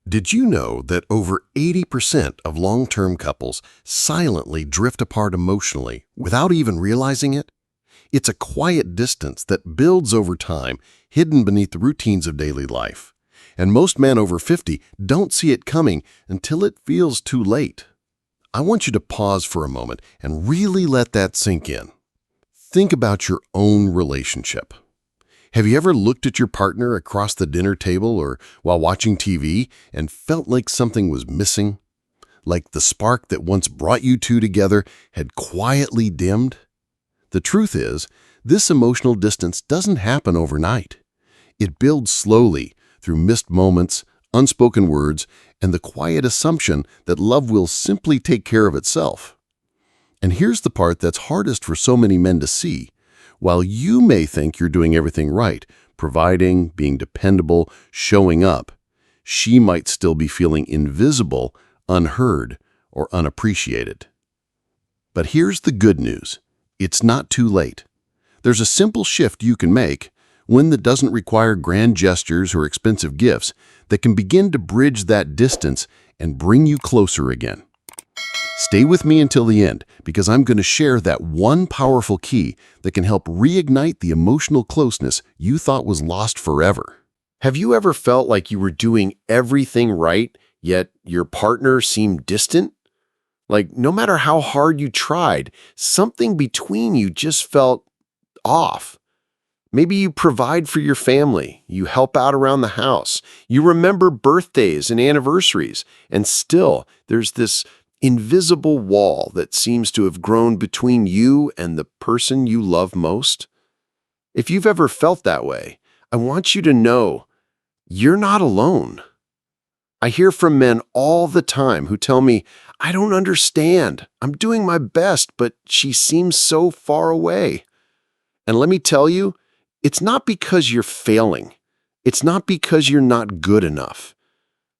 Did you know that over 80% of long-term couples silently drift apart emotionally without even realizing it? It's a quiet distance that builds over time, hidden beneath the routines of daily life. And most men over 50 don't see it coming until it feels too late. I want you to pause for a moment and really let that sink in. Think about your own relationship. Have you ever looked at your partner across the dinner table or while watching TV and felt like something was missing? Like the spark that once brought you two together had quietly dimmed? The truth is, this emotional distance doesn't happen overnight. It builds slowly through missed moments, unspoken words, and the quiet assumption that love will simply take care of itself. And here's the part that's hardest for so many men to see. While you may think you're doing everything right, providing, being dependable, showing up, she might still be feeling invisible, unheard, or unappreciated. But here's the good news. It's not too late. There's a simple shift you can make, one that doesn't require grand gestures or expensive gifts, that can begin to bridge that distance and bring you closer again. Stay with me until the end, because I'm going to share that one powerful key that can help reignite the emotional closeness you thought was lost forever. Have you ever felt like you were doing everything right, yet your partner seemed distant? Like no matter how hard you tried, something between you just felt off. Maybe you provide for your family, you help out around the house, you remember birthdays and anniversaries, and still there's this invisible wall that seems to have grown between you and the person you love most. If you've ever felt that way, I want you to know you're not alone. I hear from men all the time who tell me, I don't understand. I'm doing my best, but she seems so far away. And let me tell you, it's not because you're failing. It's not because you're not good enough.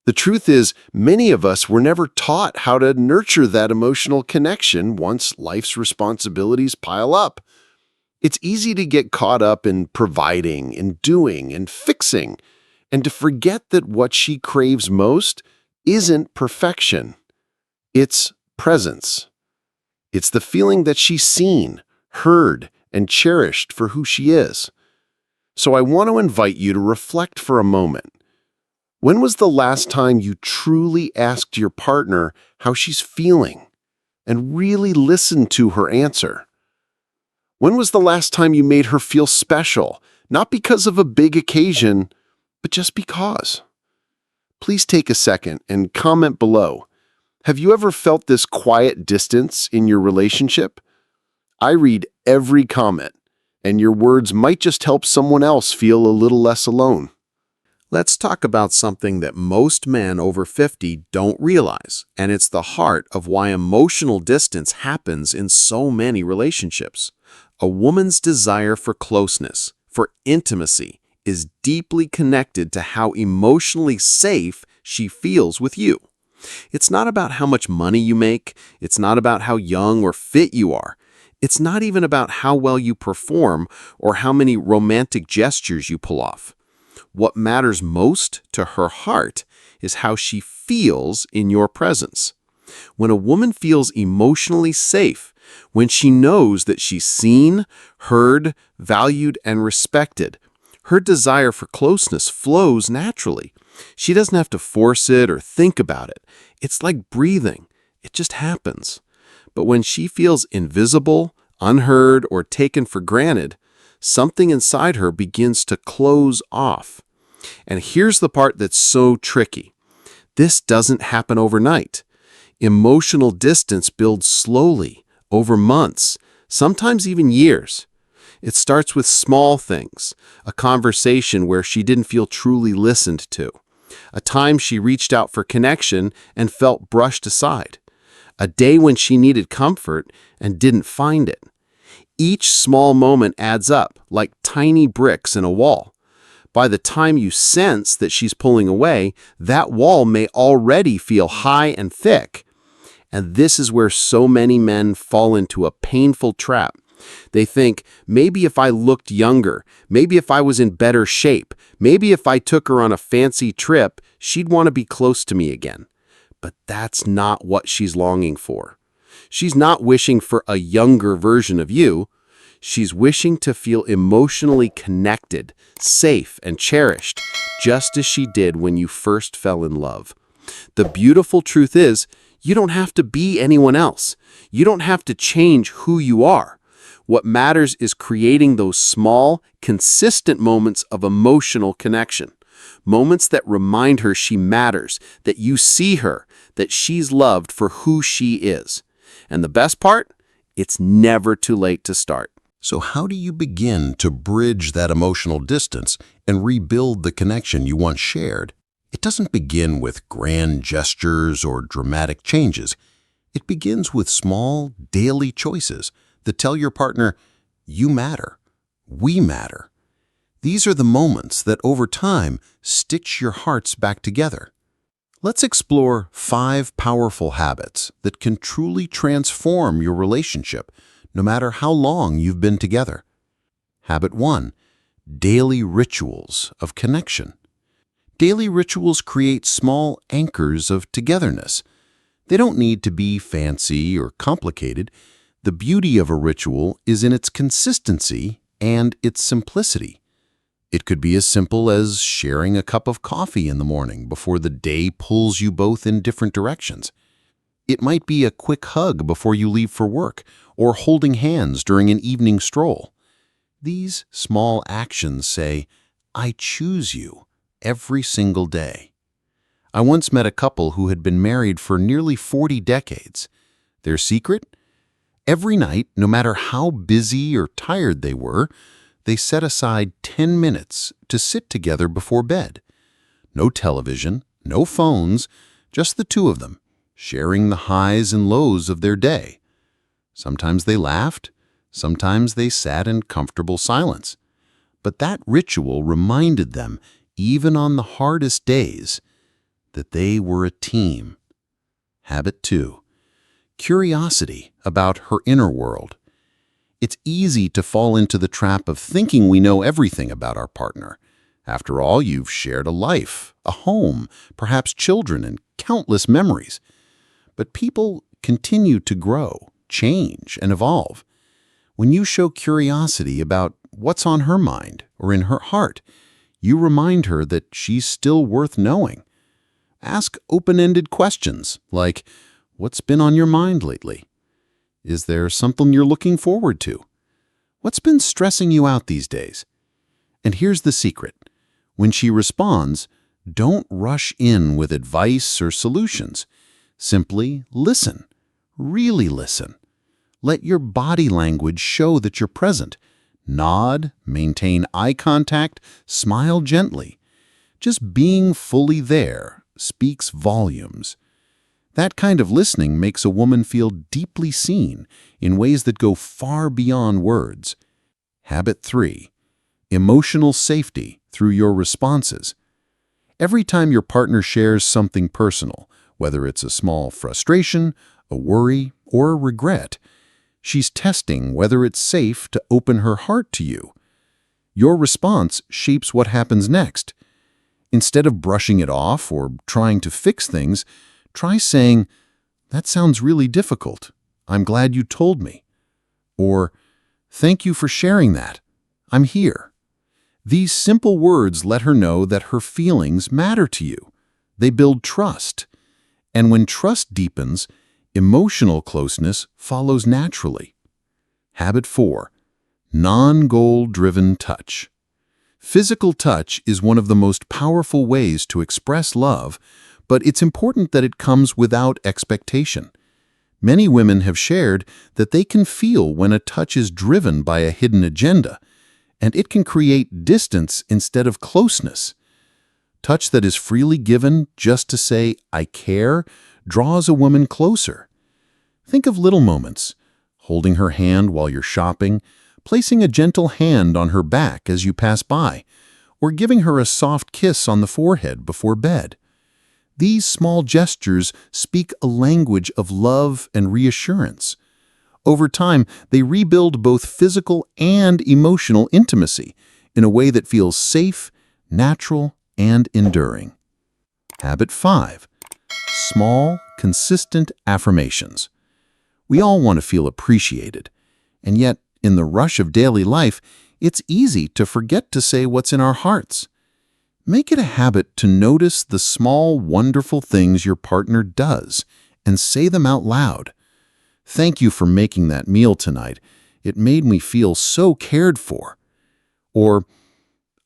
The truth is, many of us were never taught how to nurture that emotional connection once life's responsibilities pile up. It's easy to get caught up in providing and doing and fixing, and to forget that what she craves most isn't perfection. It's presence. It's the feeling that she's seen, heard, and cherished for who she is. So I want to invite you to reflect for a moment. When was the last time you truly asked your partner how she's feeling and really listened to her answer? When was the last time you made her feel special, not because of a big occasion, but just because? Please take a second and comment below. Have you ever felt this quiet distance in your relationship? I read every comment, and your words might just help someone else feel a little less alone. Let's talk about something that most men over 50 don't realize, and it's the heart of why emotional distance happens in so many relationships. A woman's desire for closeness, for intimacy, is deeply connected to how emotionally safe she feels with you. It's not about how much money you make. It's not about how young or fit you are. It's not even about how well you perform or how many romantic gestures you pull off. What matters most to her heart is how she feels in your presence. When a woman feels emotionally safe, when she knows that she's seen, heard, valued, and respected, her desire for closeness flows naturally. She doesn't have to force it or think about it. It's like breathing. It just happens. But when she feels invisible, unheard, or taken for granted, something inside her begins to close off. And here's the part that's so tricky. This doesn't happen overnight. Emotional distance builds slowly, over months, sometimes even years. It starts with small things, a conversation where she didn't feel truly listened to, a time she reached out for connection and felt brushed aside, a day when she needed comfort and didn't find it. Each small moment adds up like tiny bricks in a wall. By the time you sense that she's pulling away, that wall may already feel high and thick. And this is where so many men fall into a painful trap. They think, maybe if I looked younger, maybe if I was in better shape, maybe if I took her on a fancy trip, she'd want to be close to me again. But that's not what she's longing for. She's not wishing for a younger version of you. She's wishing to feel emotionally connected, safe, and cherished, just as she did when you first fell in love. The beautiful truth is, you don't have to be anyone else. You don't have to change who you are. What matters is creating those small, consistent moments of emotional connection. Moments that remind her she matters, that you see her, that she's loved for who she is. And the best part? It's never too late to start. So how do you begin to bridge that emotional distance and rebuild the connection you once shared? It doesn't begin with grand gestures or dramatic changes. It begins with small, daily choices that tell your partner, you matter, we matter. These are the moments that over time stitch your hearts back together. Let's explore 5 powerful habits that can truly transform your relationship, no matter how long you've been together. Habit 1. Daily rituals of connection. Daily rituals create small anchors of togetherness. They don't need to be fancy or complicated. The beauty of a ritual is in its consistency and its simplicity. It could be as simple as sharing a cup of coffee in the morning before the day pulls you both in different directions. It might be a quick hug before you leave for work, or holding hands during an evening stroll. These small actions say, I choose you every single day. I once met a couple who had been married for nearly 40 decades. Their secret? Every night, no matter how busy or tired they were, they set aside 10 minutes to sit together before bed. No television, no phones, just the two of them, sharing the highs and lows of their day. Sometimes they laughed, sometimes they sat in comfortable silence. But that ritual reminded them, even on the hardest days, that they were a team. Habit 2. Curiosity about her inner world. It's easy to fall into the trap of thinking we know everything about our partner. After all, you've shared a life, a home, perhaps children, and countless memories. But people continue to grow, change, and evolve. When you show curiosity about what's on her mind or in her heart, you remind her that she's still worth knowing. Ask open-ended questions like, what's been on your mind lately? Is there something you're looking forward to? What's been stressing you out these days? And here's the secret. When she responds, don't rush in with advice or solutions. Simply listen. Really listen. Let your body language show that you're present. Nod, maintain eye contact, smile gently. Just being fully there speaks volumes. That kind of listening makes a woman feel deeply seen in ways that go far beyond words. Habit 3. Emotional safety through your responses. Every time your partner shares something personal, whether it's a small frustration, a worry, or a regret, she's testing whether it's safe to open her heart to you. Your response shapes what happens next. Instead of brushing it off or trying to fix things, try saying, that sounds really difficult. I'm glad you told me. Or, thank you for sharing that. I'm here. These simple words let her know that her feelings matter to you. They build trust. And when trust deepens, emotional closeness follows naturally. Habit 4. Non-goal-driven touch. Physical touch is one of the most powerful ways to express love, but it's important that it comes without expectation. Many women have shared that they can feel when a touch is driven by a hidden agenda, and it can create distance instead of closeness. Touch that is freely given just to say, I care, draws a woman closer. Think of little moments, holding her hand while you're shopping, placing a gentle hand on her back as you pass by, or giving her a soft kiss on the forehead before bed. These small gestures speak a language of love and reassurance. Over time, they rebuild both physical and emotional intimacy in a way that feels safe, natural, and enduring. Habit 5. Small, consistent affirmations. We all want to feel appreciated, and yet, in the rush of daily life, it's easy to forget to say what's in our hearts. Make it a habit to notice the small, wonderful things your partner does and say them out loud. "Thank you for making that meal tonight. It made me feel so cared for." Or,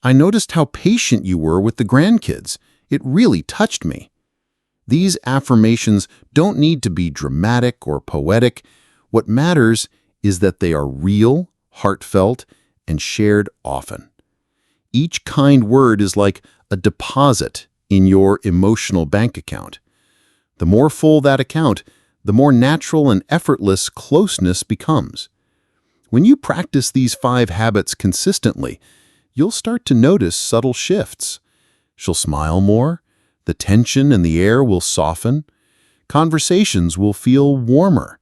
"I noticed how patient you were with the grandkids. It really touched me." These affirmations don't need to be dramatic or poetic. What matters is that they are real, heartfelt, and shared often. Each kind word is like a deposit in your emotional bank account. The more full that account, the more natural and effortless closeness becomes. When you practice these 5 habits consistently, you'll start to notice subtle shifts. She'll smile more, the tension in the air will soften, conversations will feel warmer.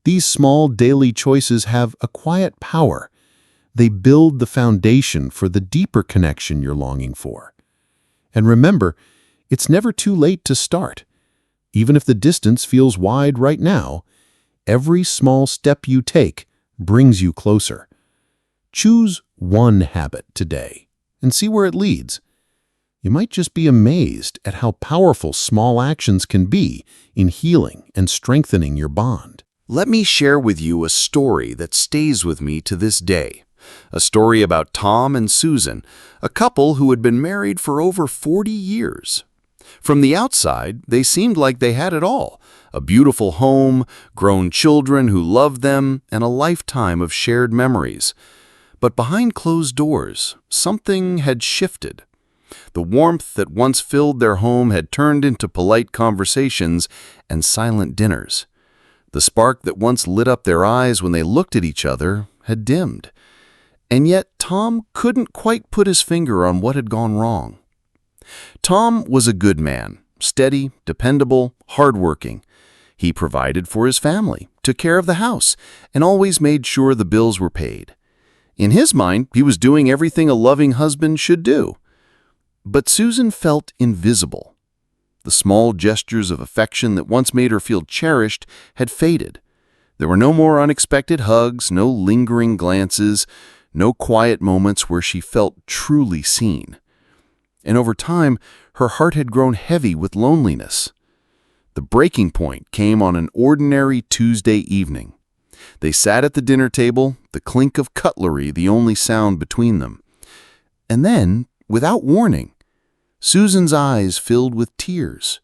These small daily choices have a quiet power. They build the foundation for the deeper connection you're longing for. And remember, it's never too late to start. Even if the distance feels wide right now, every small step you take brings you closer. Choose one habit today and see where it leads. You might just be amazed at how powerful small actions can be in healing and strengthening your bond. Let me share with you a story that stays with me to this day. A story about Tom and Susan, a couple who had been married for over 40 years. From the outside, they seemed like they had it all: a beautiful home, grown children who loved them, and a lifetime of shared memories. But behind closed doors, something had shifted. The warmth that once filled their home had turned into polite conversations and silent dinners. The spark that once lit up their eyes when they looked at each other had dimmed. And yet Tom couldn't quite put his finger on what had gone wrong. Tom was a good man, steady, dependable, hardworking. He provided for his family, took care of the house, and always made sure the bills were paid. In his mind, he was doing everything a loving husband should do. But Susan felt invisible. The small gestures of affection that once made her feel cherished had faded. There were no more unexpected hugs, no lingering glances, no quiet moments where she felt truly seen. And over time, her heart had grown heavy with loneliness. The breaking point came on an ordinary Tuesday evening. They sat at the dinner table, the clink of cutlery the only sound between them. And then, without warning, Susan's eyes filled with tears.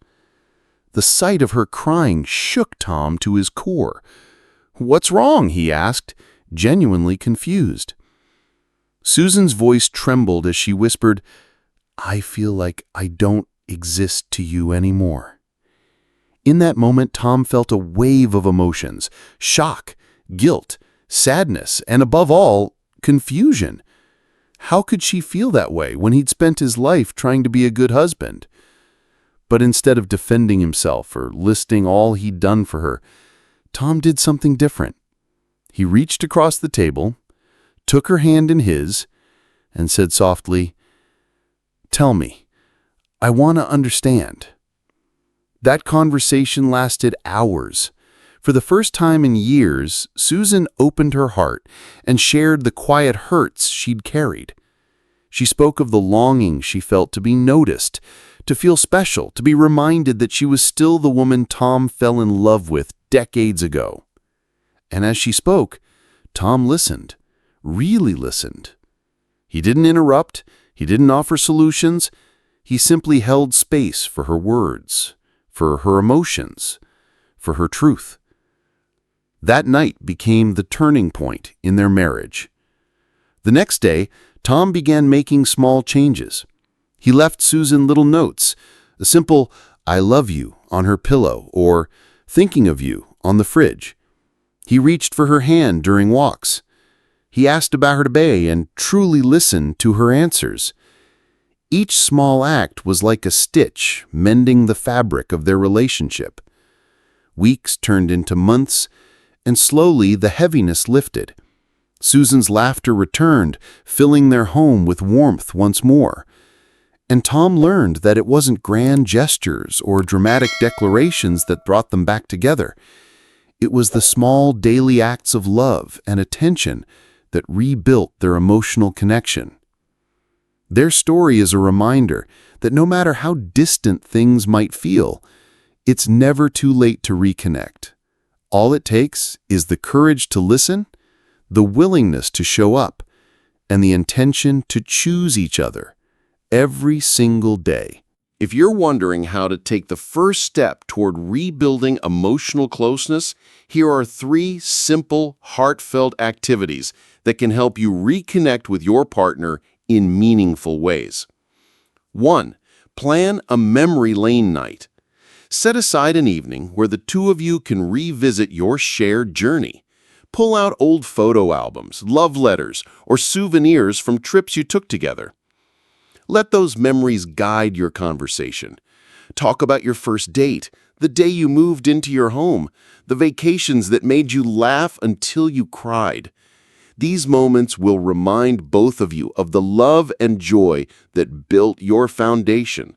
The sight of her crying shook Tom to his core. "What's wrong?" he asked, genuinely confused. Susan's voice trembled as she whispered, "I feel like I don't exist to you anymore." In that moment, Tom felt a wave of emotions: shock, guilt, sadness, and above all, confusion. How could she feel that way when he'd spent his life trying to be a good husband? But instead of defending himself or listing all he'd done for her, Tom did something different. He reached across the table, took her hand in his, and said softly, "Tell me, I want to understand." That conversation lasted hours. For the first time in years, Susan opened her heart and shared the quiet hurts she'd carried. She spoke of the longing she felt to be noticed, to feel special, to be reminded that she was still the woman Tom fell in love with decades ago. And as she spoke, Tom listened, really listened. He didn't interrupt, he didn't offer solutions, he simply held space for her words, for her emotions, for her truth. That night became the turning point in their marriage. The next day, Tom began making small changes. He left Susan little notes, a simple "I love you" on her pillow or "thinking of you" on the fridge. He reached for her hand during walks. He asked about her day and truly listened to her answers. Each small act was like a stitch mending the fabric of their relationship. Weeks turned into months, and slowly the heaviness lifted. Susan's laughter returned, filling their home with warmth once more. And Tom learned that it wasn't grand gestures or dramatic declarations that brought them back together. It was the small daily acts of love and attention that rebuilt their emotional connection. Their story is a reminder that no matter how distant things might feel, it's never too late to reconnect. All it takes is the courage to listen, the willingness to show up, and the intention to choose each other every single day. If you're wondering how to take the first step toward rebuilding emotional closeness, here are 3 simple, heartfelt activities that can help you reconnect with your partner in meaningful ways. 1. Plan a memory lane night. Set aside an evening where the two of you can revisit your shared journey. Pull out old photo albums, love letters, or souvenirs from trips you took together. Let those memories guide your conversation. Talk about your first date, the day you moved into your home, the vacations that made you laugh until you cried. These moments will remind both of you of the love and joy that built your foundation.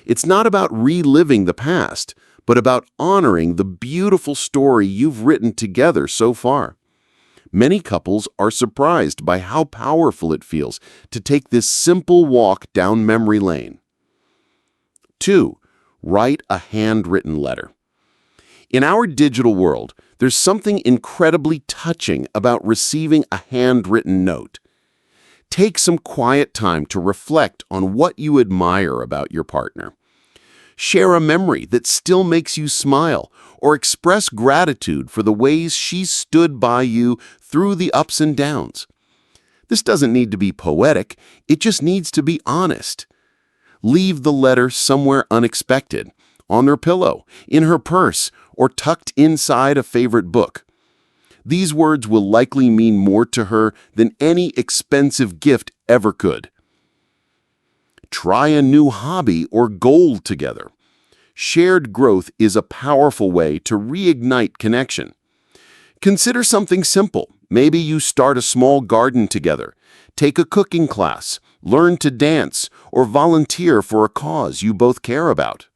It's not about reliving the past, but about honoring the beautiful story you've written together so far. Many couples are surprised by how powerful it feels to take this simple walk down memory lane. 2. Write a handwritten letter. In our digital world, there's something incredibly touching about receiving a handwritten note. Take some quiet time to reflect on what you admire about your partner. Share a memory that still makes you smile, or express gratitude for the ways she stood by you through the ups and downs. This doesn't need to be poetic, it just needs to be honest. Leave the letter somewhere unexpected, on her pillow, in her purse, or tucked inside a favorite book. These words will likely mean more to her than any expensive gift ever could. Try a new hobby or goal together. Shared growth is a powerful way to reignite connection. Consider something simple. Maybe you start a small garden together, take a cooking class, learn to dance, or volunteer for a cause you both care about.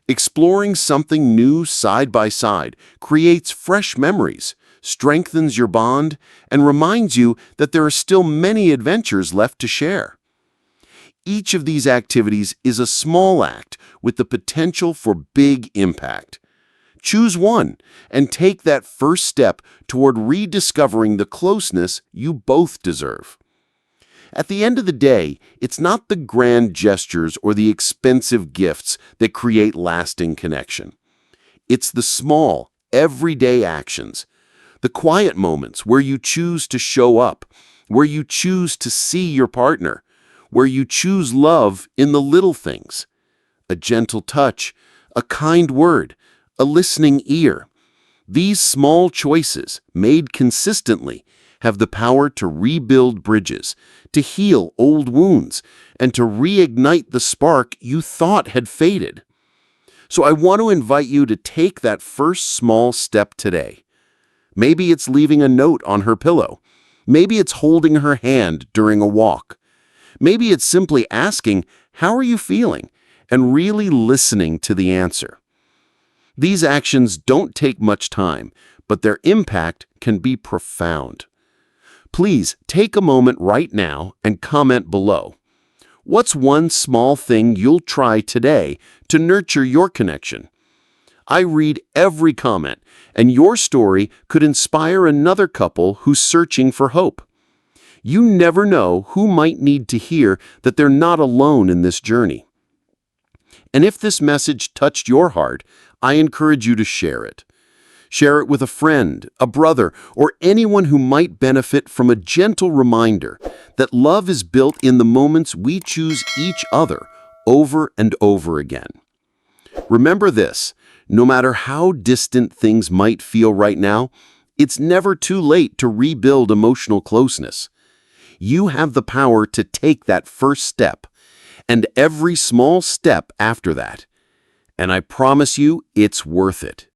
Exploring something new side by side creates fresh memories, strengthens your bond, and reminds you that there are still many adventures left to share. Each of these activities is a small act with the potential for big impact. Choose one and take that first step toward rediscovering the closeness you both deserve. At the end of the day, it's not the grand gestures or the expensive gifts that create lasting connection. It's the small, everyday actions, the quiet moments where you choose to show up, where you choose to see your partner, where you choose love in the little things. A gentle touch, a kind word, a listening ear. These small choices, made consistently, have the power to rebuild bridges, to heal old wounds, and to reignite the spark you thought had faded. So I want to invite you to take that first small step today. Maybe it's leaving a note on her pillow. Maybe it's holding her hand during a walk. Maybe it's simply asking, "How are you feeling?" and really listening to the answer. These actions don't take much time, but their impact can be profound. Please take a moment right now and comment below. What's one small thing you'll try today to nurture your connection? I read every comment, and your story could inspire another couple who's searching for hope. You never know who might need to hear that they're not alone in this journey. And if this message touched your heart, I encourage you to share it. Share it with a friend, a brother, or anyone who might benefit from a gentle reminder that love is built in the moments we choose each other over and over again. Remember this, no matter how distant things might feel right now, it's never too late to rebuild emotional closeness. You have the power to take that first step, and every small step after that. And I promise you, it's worth it.